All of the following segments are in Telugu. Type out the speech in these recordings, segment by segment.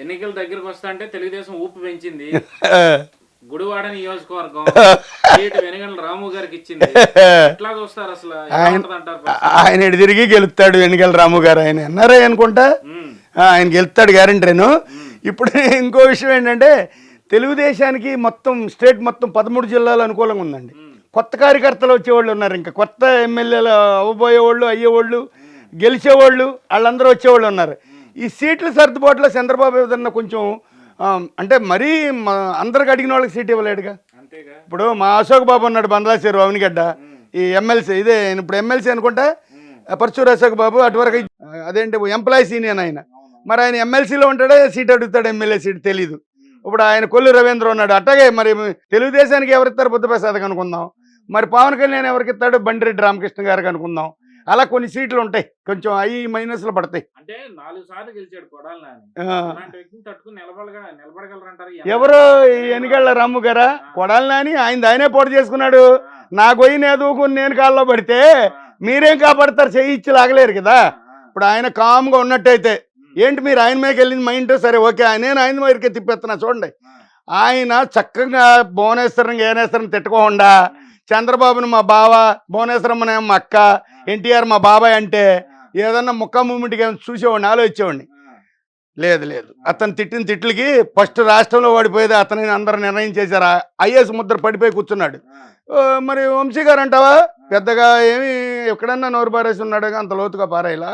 ఎన్నికల దగ్గరకు వస్తా అంటే తెలుగుదేశం ఊపు పెంచింది. గుడివాడ నియోజకవర్గం సీటు వెనుగండ్ల రాము గారికి ఇచ్చింది. ఎట్లా చూస్తారు అసలు? ఆయన ఎటు తిరిగి గెలుస్తాడు వెనుగండ్ల రాము గారు. ఆయన ఎన్ఆర్ఐ అనుకుంటా, ఆయన గెలుస్తాడు గ్యారంటీను. ఇప్పుడు ఇంకో విషయం ఏంటంటే తెలుగుదేశానికి మొత్తం స్టేట్ మొత్తం 13 జిల్లాలు అనుకూలంగా ఉందండి. కొత్త కార్యకర్తలు వచ్చేవాళ్ళు ఉన్నారు, ఇంకా కొత్త ఎమ్మెల్యేలు అవ్వబోయేవాళ్ళు, అయ్యేవాళ్ళు, గెలిచేవాళ్ళు, వాళ్ళందరూ వచ్చేవాళ్ళు ఉన్నారు. ఈ సీట్ల సర్దుబాటులో చంద్రబాబు ఏదన్నా కొంచెం అంటే మరీ అందరికి అడిగిన వాళ్ళకి సీట్ ఇవ్వలేడుగా. ఇప్పుడు మా అశోక్ బాబు ఉన్నాడు బందలాచేరు అవనిగడ్డ, ఈ ఎమ్మెల్సీ ఇదే ఇప్పుడు ఎమ్మెల్సీ అనుకుంటా పరచూరు అశోక్ బాబు, అటువరకు అదేంటి ఎంప్లాయీస్ యూనియన్ ఆయన. మరి ఆయన ఎమ్మెల్సీలో ఉంటాడే సీట్ అడుగుతాడు, ఎమ్మెల్యే సీట్ తెలీదు. ఇప్పుడు ఆయన కొల్లు రవీంద్ర ఉన్నాడు. అట్టగే మరి తెలుగుదేశానికి ఎవరిస్తారు? బుద్ధప్రసాద్ అనుకుందాం. మరి పవన్ కళ్యాణ్ ఎవరికి ఇస్తాడు? బండిరెడ్డి రామకృష్ణ గారికి అనుకుందాం. అలా కొన్ని సీట్లు ఉంటాయి, కొంచెం అవి మైనస్లు పడతాయి. అంటే 4 సార్లు గెలిచాడు కొడాలి నాని. ఎవరు? ఎన్నికల రాము గారా? కొడాలి నాని ఆయనే పోటీ చేసుకున్నాడు. నా గొయ్యి ఎదుగుకుని నేను కాల్లో పడితే మీరేం కాపాడతారు? చేయిచ్చి లాగలేరు కదా. ఇప్పుడు ఆయన కామ్గా ఉన్నట్టయితే ఏంటి మీరు ఆయన మీదకి వెళ్ళింది మైండ్ సరే ఓకే, నేను ఆయన మీదకే తిప్పేస్తున్నా చూడండి. ఆయన చక్కగా భువనేశ్వరం ఏనేశ్వరం తిట్టుకోకుండా చంద్రబాబుని మా బావ, భువనేశ్వరమ్మనే మా అక్క, ఎన్టీఆర్ మా బాబాయ్ అంటే ఏదన్నా ముక్క మూమెంట్గా చూసేవాడిని, ఆలోచించేవాడిని. లేదు అతను తిట్టిన తిట్లకి ఫస్ట్ రాష్ట్రంలో ఓడిపోయేది అతని అందరూ నిర్ణయం చేశారు. ఐఏఎస్ ముద్ర పడిపోయి కూర్చున్నాడు. మరి వంశీ గారు అంటావా పెద్దగా ఏమి ఎక్కడన్నా నోరు పారేసి ఉన్నాడు, అంత లోతుగా పారాయిలా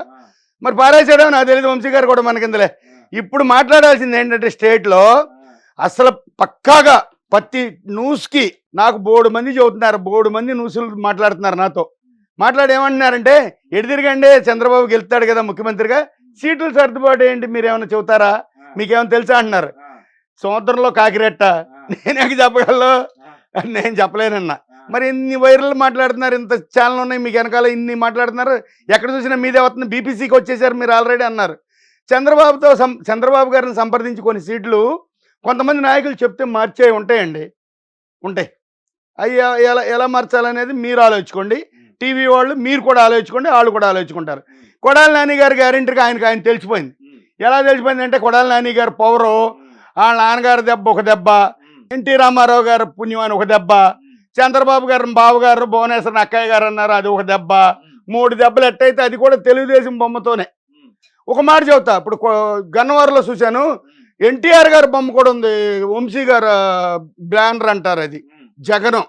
మరి పారేసాడో నాకు తెలియదు. వంశీ గారు కూడా మనకిందలే. ఇప్పుడు మాట్లాడాల్సింది ఏంటంటే స్టేట్లో అసలు పక్కాగా ప్రతి న్యూస్కి నాకు 3 మంది చెబుతున్నారు, 3 మంది న్యూస్లు మాట్లాడుతున్నారు నాతో. మాట్లాడి ఏమంటున్నారంటే ఎటు తిరగండి చంద్రబాబు గెలుస్తాడు కదా ముఖ్యమంత్రిగా, సీట్లు సర్దుబాటు ఏంటి మీరేమన్నా చెబుతారా, మీకేమైనా తెలుసా అంటున్నారు. సముద్రంలో కాకిరెట్ట నేనే చెప్పగలను, నేను చెప్పలేనన్నా. మరి ఇన్ని వైరల్ మాట్లాడుతున్నారు, ఇంత ఛానల్ ఉన్నాయి మీకు వెనకాల, ఇన్ని మాట్లాడుతున్నారు, ఎక్కడ చూసినా మీదే వస్తుంది, బీపీసీకి వచ్చేసారు మీరు ఆల్రెడీ అన్నారు. చంద్రబాబు గారిని సంప్రదించి కొన్ని సీట్లు కొంతమంది నాయకులు చెప్తే మార్చే ఉంటాయండి, ఉంటాయి. అవి ఎలా మార్చాలనేది మీరు ఆలోచించుకోండి. టీవీ వాళ్ళు మీరు కూడా ఆలోచించుకోండి, వాళ్ళు కూడా ఆలోచించుకుంటారు. కొడాలి నాని గారి గ్యారెంటీగా ఆయన తెలిసిపోయింది. ఎలా తెలిసిపోయింది అంటే కొడాలి నాని గారు పవరు, వాళ్ళ నాన్నగారి దెబ్బ ఒక దెబ్బ, ఎన్టీ రామారావు గారు పుణ్యమాని ఒక దెబ్బ, చంద్రబాబు గారు బావగారు భువనేశ్వరం అక్కయ్య గారు అన్నారు అది ఒక దెబ్బ. 3 దెబ్బలు ఎట్టయితే అది కూడా తెలుగుదేశం బొమ్మతోనే. ఒక మాట చెబుతా, ఇప్పుడు గన్నవరంలో చూశాను, ఎన్టీఆర్ గారి బొమ్మ కూడా ఉంది, వంశీ గారు బ్యానర్ అంటారు, అది జగనం,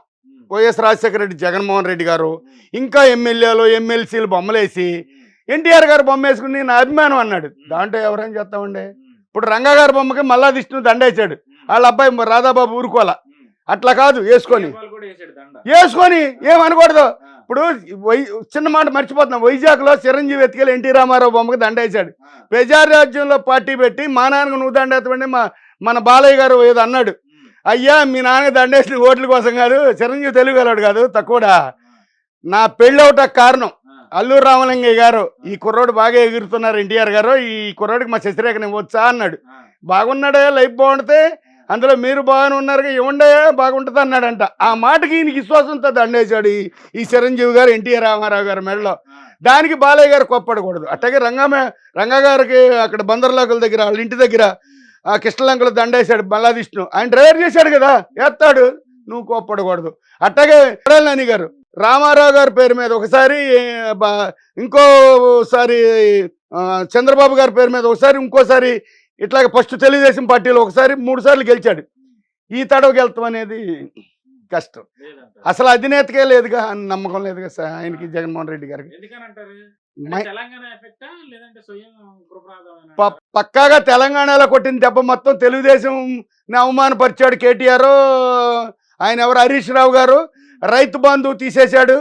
వైఎస్ రాజశేఖర రెడ్డి జగన్మోహన్ రెడ్డి గారు, ఇంకా ఎమ్మెల్యేలు ఎమ్మెల్సీలు బొమ్మలేసి ఎన్టీఆర్ గారు బొమ్మ వేసుకుని నా అభిమానం అన్నాడు. దాంట్లో ఎవరేం చేస్తామండి? ఇప్పుడు రంగా గారి బొమ్మకి మల్లా విష్ణు దండేశాడు, వాళ్ళ అబ్బాయి రాధాబాబు ఊరుకోవాల. అట్లా కాదు, వేసుకొని ఏమనకూడదు. ఇప్పుడు చిన్న మాట మర్చిపోతున్నాం, వైజాగ్లో చిరంజీవి ఎత్తుకెళ్ళి ఎన్టీ రామారావు బొమ్మకి దండేశాడు. ప్రజారాజ్యంలో పార్టీ పెట్టి మా నాన్నకు నువ్వు దండేస్తామండి మన బాలయ్య గారు ఏదో అన్నాడు, అయ్యా మీ నాన్న దండేసిన ఓట్ల కోసం కాదు, చిరంజీవి తెలుగు వెళ్ళాడు కాదు తక్కువడా, నా పెళ్ళవట కారణం అల్లూరు రామలింగయ్య గారు, ఈ కుర్రోడు బాగా ఎగురుతున్నారు ఎన్టీఆర్ గారు, ఈ కుర్రోడికి మా శశిరేఖని ఇవ్వచ్చా అన్నాడు. బాగున్నాడే లైఫ్ బాగుంటే అందులో మీరు బాగానే ఉన్నారు ఇవ్వండే బాగుంటుంది అన్నాడంట. ఆ మాటకి ఈయనకి విశ్వాసంతో దండేశాడు ఈ చిరంజీవి గారు ఎన్టీఆర్ రామారావు గారి మెడలో. దానికి బాలయ్య గారు కోప్పడకూడదు. అట్లాగే రంగా గారికి అక్కడ బందర్లాకుల దగ్గర వాళ్ళ ఇంటి దగ్గర కృష్ణలంకలో దండేశాడు మల్లా విష్ణు, ఆయన డ్రైవర్ చేశాడు కదా, వేస్తాడు, నువ్వు కోప్పడకూడదు. అట్లాగే కొడాలి నాని గారు రామారావు గారి పేరు మీద ఒకసారి, ఇంకోసారి చంద్రబాబు గారి పేరు మీద ఒకసారి, ఇంకోసారి ఇట్లాగే ఫస్ట్ తెలుగుదేశం పార్టీలో ఒకసారి 3 సార్లు గెలిచాడు. ఈ తడవకి వెళ్తాం అనేది కష్టం. అసలు అధినేతకే లేదుగా, నమ్మకం లేదుగా ఆయనకి జగన్మోహన్ రెడ్డి గారికి. పక్కాగా తెలంగాణలో కొట్టిన దెబ్బ మొత్తం తెలుగుదేశం అవమానపరిచాడు కేటీఆర్. ఆయన ఎవరు హరీష్ రావు గారు రైతు బంధువు తీసేశాడు.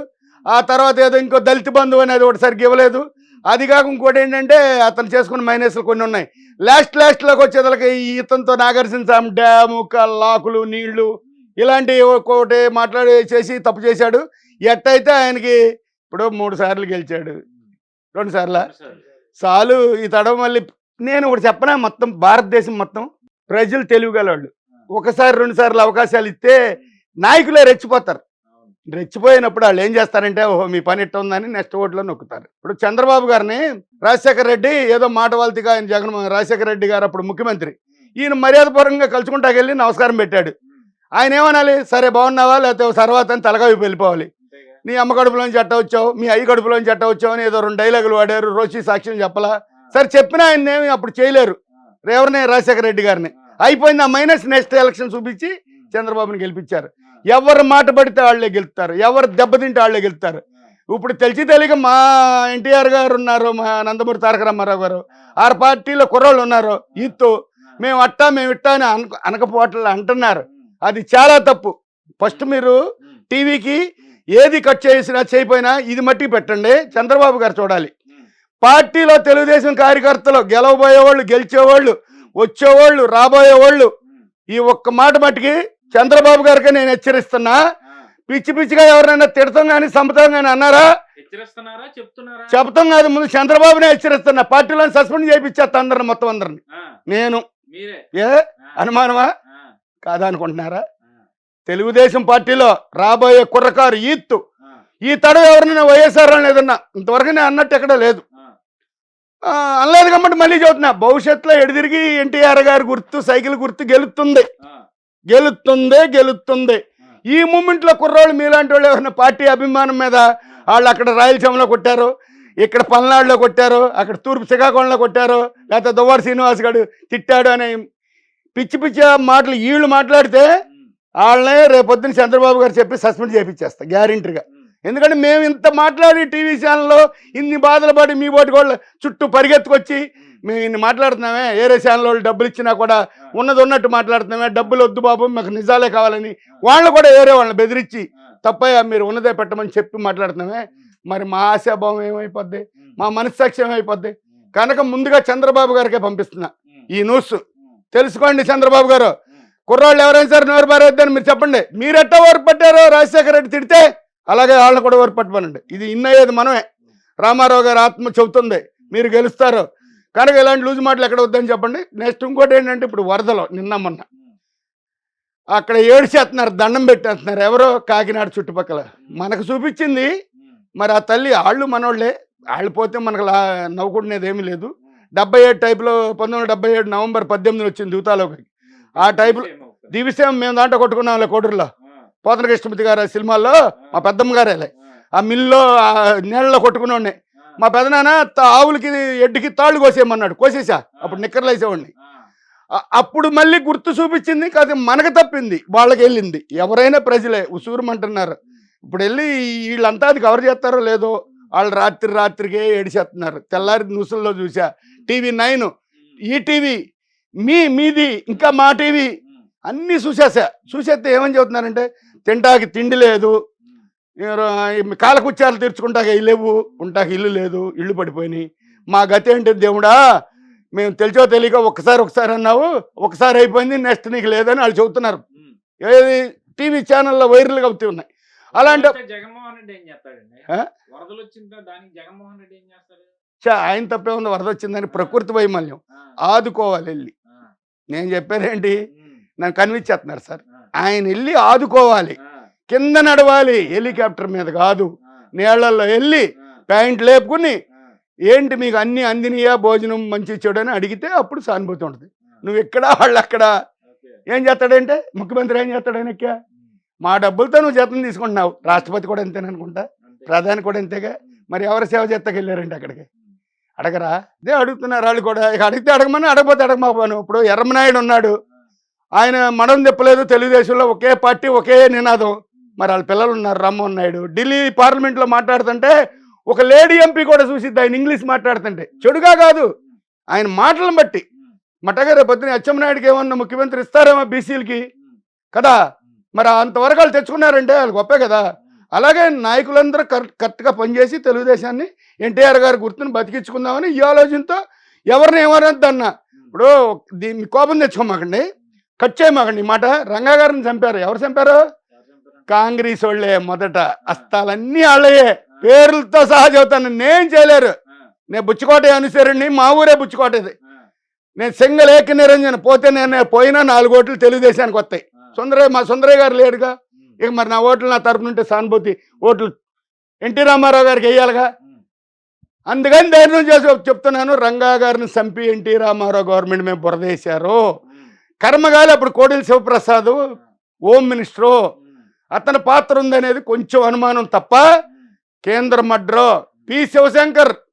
ఆ తర్వాత ఏదో ఇంకో దళిత బంధువు అనేది ఒకటి సరిగ్గా ఇవ్వలేదు. అది కాక ఇంకోటి ఏంటంటే అతను చేసుకున్న మైనస్లు కొన్ని ఉన్నాయి. లాస్ట్లోకి వచ్చేదలకి ఇతనితో నాగార్జున సాగర్ డ్యాము లాకులు నీళ్లు ఇలాంటివి ఒకటి మాట్లాడి చేసి తప్పు చేశాడు. ఎట్టయితే ఆయనకి ఇప్పుడు 3 సార్లు గెలిచాడు, 2 సార్లు చాలు. ఈ తడవ మళ్ళీ నేను ఒకటి చెప్పనా, మొత్తం భారతదేశం మొత్తం ప్రజలు తెలివిగలవాళ్ళు. 1 సారి 2 సార్లు అవకాశాలు ఇస్తే నాయకులే రెచ్చిపోతారు. రెచ్చిపోయినప్పుడు వాళ్ళు ఏం చేస్తారంటే ఓహో మీ పని ఇట్ట ఉందని నెక్స్ట్ ఓట్లో నొక్కుతారు. ఇప్పుడు చంద్రబాబు గారిని రాజశేఖర రెడ్డి ఏదో మాట వాల్తిగా ఆయన రాజశేఖర రెడ్డి గారు అప్పుడు ముఖ్యమంత్రి, ఈయన మర్యాదపూర్వకంగా కలుసుకుంటాకెళ్ళి నమస్కారం పెట్టాడు. ఆయన ఏమనాలి, సరే బాగున్నావా లేకపోతే తర్వాత అని తలగా వెళ్ళిపోవాలి. నీ అమ్మ కడుపులోంచి అట్ట వచ్చావు, మీ అయ్యి కడుపులోంచి అట్ట వచ్చావు అని ఏదో 2 డైలాగులు వాడారు, రోషి సాక్ష్యం చెప్పలా. సరే చెప్పినా ఆయన ఏమి అప్పుడు చేయలేరు, ఎవరిని రాజశేఖర రెడ్డి గారిని. అయిపోయింది ఆ మైనస్. నెక్స్ట్ ఎలక్షన్ చూపించి చంద్రబాబుని గెలిపించారు. ఎవరు మాట పడితే వాళ్ళే గెలుస్తారు, ఎవరు దెబ్బతింటే వాళ్ళే గెలుస్తారు. ఇప్పుడు తెలియక మా ఎన్టీఆర్ గారు ఉన్నారు, మా నందమూరి తారక రామారావు గారు, 6 పార్టీలో కుర్రోళ్ళు ఉన్నారు, ఈతో మేము అట్టా మేము ఇట్టా అని అనకపోవట్లు అంటున్నారు. అది చాలా తప్పు. ఫస్ట్ మీరు టీవీకి ఏది కట్ చేసినా చేయపోయినా ఇది మట్టికి పెట్టండి, చంద్రబాబు గారు చూడాలి. పార్టీలో తెలుగుదేశం కార్యకర్తలు గెలవబోయేవాళ్ళు, గెలిచేవాళ్ళు, వచ్చేవాళ్ళు, రాబోయేవాళ్ళు, ఈ ఒక్క మాట మట్టికి చంద్రబాబు గారికి నేను హెచ్చరిస్తున్నా. పిచ్చి పిచ్చిగా ఎవరైనా తిడతాం కానీ చంపుతాం కానీ అన్నారా? చెప్తాం కాదు, ముందు చంద్రబాబునే హెచ్చరిస్తున్నా. పార్టీలో సస్పెండ్ చేయించేస్తా అందరిని, మొత్తం అందరిని. నేను ఏ అనుమానమా కాదా అనుకుంటున్నారా? తెలుగుదేశం పార్టీలో రాబోయే కుర్రకారు ఈత్తు ఈ తడవ ఎవరినైనా వైఎస్ఆర్ అని ఏదన్నా ఇంతవరకు నేను అన్నట్టు ఎక్కడ లేదు, అనలేదు కాబట్టి మళ్ళీ చెబుతున్నా. భవిష్యత్తులో ఎడిదిరిగి ఎన్టీఆర్ గారి గుర్తు, సైకిల్ గుర్తు గెలుస్తుంది, గెలుస్తుంది, గెలుస్తుంది. ఈ మూమెంట్లో కుర్రోళ్ళు మీలాంటి వాళ్ళు ఎవరైనా పార్టీ అభిమానం మీద వాళ్ళు అక్కడ రాయలసీమలో కొట్టారు, ఇక్కడ పల్నాడులో కొట్టారు, అక్కడ తూర్పు శ్రీకాకుళంలో కొట్టారు, లేకపోతే దువ్వాడ శ్రీనివాస్ గారు తిట్టాడు అనే పిచ్చి పిచ్చి మాటలు వీళ్ళు మాట్లాడితే వాళ్ళనే రేపొద్దున చంద్రబాబు గారు చెప్పి సస్పెండ్ చేయించేస్తా గ్యారెంటీగా. ఎందుకంటే మేము ఇంత మాట్లాడి టీవీ ఛానల్లో ఇన్ని బాధలు పడి మీ బోటి వాళ్ళు చుట్టూ పరిగెత్తుకొచ్చి మేము ఇన్ని మాట్లాడుతున్నామే, ఏరే ఛానల్ వాళ్ళు డబ్బులు ఇచ్చినా కూడా ఉన్నది ఉన్నట్టు మాట్లాడుతున్నామే, డబ్బులు వద్దు బాబు మాకు నిజాలే కావాలని వాళ్ళు కూడా ఏరే వాళ్ళని బెదిరించి తప్పయ్యా మీరు ఉన్నదే పెట్టమని చెప్పి మాట్లాడుతున్నామే. మరి మా ఆశాభావం ఏమైపోద్ది, మా మనస్సాక్షి ఏమైపోద్ది? కనుక ముందుగా చంద్రబాబు గారికే పంపిస్తున్నా ఈ న్యూస్. తెలుసుకోండి చంద్రబాబు గారు, కుర్రాళ్ళు ఎవరైనా సరే నోరు పారేద్దని మీరు చెప్పండి. మీరు ఎట్టా ఓర్పు పట్టారో రాజశేఖర రెడ్డి తిడితే అలాగే వాళ్ళని కూడా ఓర్పు పట్టమనండి. ఇది ఇన్నయ్యేది మనమే. రామారావు గారు ఆత్మ చెబుతుంది మీరు గెలుస్తారు. కనుక ఇలాంటి లూజు మాటలు ఎక్కడ వద్దని చెప్పండి. నెక్స్ట్ ఇంకోటి ఏంటంటే ఇప్పుడు వరదలో నిన్న మొన్న అక్కడ ఏడ్చేస్తున్నారు, దండం పెట్టేస్తున్నారు. ఎవరో కాకినాడ చుట్టుపక్కల మనకు చూపించింది. మరి ఆ తల్లి వాళ్ళు మనోళ్ళే, వాళ్ళు పోతే మనకు నవ్వుకునేది ఏమీ లేదు. 77 టైపులో 1977 నవంబర్ 18 వచ్చింది దిగుతాలోకి. ఆ టైపులో దివిసేమ మేము దాంట్లో కొట్టుకున్నాంలే కోటూరులో, పోతన కృష్ణమూర్తి గారు సినిమాల్లో మా పెద్దమ్మ గారేలే ఆ మిల్లో నీళ్ళలో కొట్టుకునే. మా పెదనాన్న ఆవులకి ఎడ్డుకి తాళ్ళు కోసేయమన్నాడు, కోసేసా. అప్పుడు నిక్కర్లు వేసేవాడిని. అప్పుడు మళ్ళీ గుర్తు చూపించింది కాదు, మనకు తప్పింది వాళ్ళకి వెళ్ళింది. ఎవరైనా ప్రజలే ఉసూరుమంటున్నారు. ఇప్పుడు వెళ్ళి వీళ్ళంతా అది కవర్ చేస్తారో లేదో, వాళ్ళు రాత్రికే ఏడిచేస్తున్నారు. తెల్లారి న్యూస్ల్లో చూసా, TV9, ఈటీవీ, మీది, ఇంకా మా టీవీ అన్నీ చూసేస్తే ఏమని చెబుతున్నారంటే తింటాకి తిండి లేదు, కాలకుచ్చాలు తీర్చుకుంటాక లేవు, ఉంటాకి ఇల్లు లేదు, ఇల్లు పడిపోయినాయి. మా గతి ఏంటి దేవుడా, మేము తెలిసో తెలియక ఒకసారి అన్నావు, ఒకసారి అయిపోయింది, నెక్స్ట్ నీకు లేదని వాళ్ళు చెబుతున్నారు. ఏది టీవీ ఛానల్లో వైరల్గా అవుతూ ఉన్నాయి. అలాంటి జగన్మోహన్ రెడ్డి ఏం చేస్తాడండి? వరదలు వచ్చిందా దానికి జగన్మోహన్ రెడ్డి ఏం చేస్తాడు? ఆయన తప్పే ఉంది, వరద వచ్చిందని ప్రకృతి వైమల్యం ఆదుకోవాలి వెళ్ళి. నేను చెప్పేదేంటి, నన్ను కన్విన్స్ చేస్తున్నారు సార్. ఆయన వెళ్ళి ఆదుకోవాలి, కింద నడవాలి, హెలికాప్టర్ మీద కాదు, నీళ్లలో వెళ్ళి ప్యాంట్ లేపుకుని ఏంటి మీకు అన్ని అందినయా, భోజనం మంచి చెడు అని అడిగితే అప్పుడు సానుభూతి ఉంటుంది. నువ్వు ఇక్కడ వాళ్ళు అక్కడ ఏం చేస్తాడంటే ముఖ్యమంత్రి ఏం చేస్తాడు? ఆయనక్క మా డబ్బులతో నువ్వు జీతం తీసుకుంటున్నావు. రాష్ట్రపతి కూడా అంతేననుకుంటా, ప్రధాని కూడా అంతేగా. మరి ఎవరు సేవ చేస్తాకి వెళ్ళారంటే అక్కడికి అడగరా? ఇదే అడుగుతున్నారు వాళ్ళు కూడా. ఇక అడిగితే అడగమని, అడగపోతే అడగమాను. ఇప్పుడు ఎర్రమనాయుడు ఉన్నాడు, ఆయన మడం తిప్పలేదు. తెలుగుదేశంలో ఒకే పార్టీ ఒకే నినాదం. మరి వాళ్ళ పిల్లలు ఉన్నారు, రామ్మోహన్ నాయుడు ఢిల్లీ పార్లమెంట్లో మాట్లాడుతుంటే ఒక లేడీ ఎంపీ కూడా చూసిద్ది ఆయన ఇంగ్లీష్ మాట్లాడుతుంటే. చెడుగా కాదు, ఆయన మాటలను బట్టి. మటగా రేపు పొద్దున అచ్చెన్నాయుడికి ఏమన్నా ముఖ్యమంత్రి ఇస్తారేమో బీసీలకి కదా. మరి అంతవరకు వాళ్ళు తెచ్చుకున్నారంటే వాళ్ళు గొప్పే కదా. అలాగే నాయకులందరూ కరెక్ట్గా పనిచేసి తెలుగుదేశాన్ని ఎన్టీఆర్ గారి గుర్తుని బతికించుకుందామని ఈ ఆలోచనతో ఎవరిని ఏమనొద్దన్న. ఇప్పుడు దీన్ని కోపం తెచ్చుకోమాకండి, కట్ చేయమాకండి. ఈ మాట రంగా గారిని చంపారు. ఎవరు చంపారు? కాంగ్రెస్ వాళ్ళే. మొదట అస్తాలన్నీ వాళ్ళయే, పేర్లతో సహా చెబుతాను. నేను చేయలేరు. నేను బుచ్చికోట అనుసరిని, మా ఊరే బుచ్చికోటది. నేను సింగల్ ఏక నిరంజన్ పోతే నేను పోయినా 4 ఓట్లు తెలుగుదేశానికి వస్తాయి. మా సుందరయ్య గారు లేడుగా, ఇక మరి నా ఓట్లు నా తరపు నుండి సానుభూతి ఓట్లు ఎన్టీ రామారావు గారికి వేయాలిగా. అందుకని ధైర్యం చేసి చెప్తున్నాను, రంగా గారిని చంపి ఎన్టీ రామారావు గవర్నమెంట్ మేము బురదేశారు. కర్మగాలి అప్పుడు కోడెల శివప్రసాద్ హోమ్ మినిస్టరు, అతని పాత్ర ఉందనేది కొంచెం అనుమానం తప్ప కేంద్ర మడ్రో పి శివశంకర్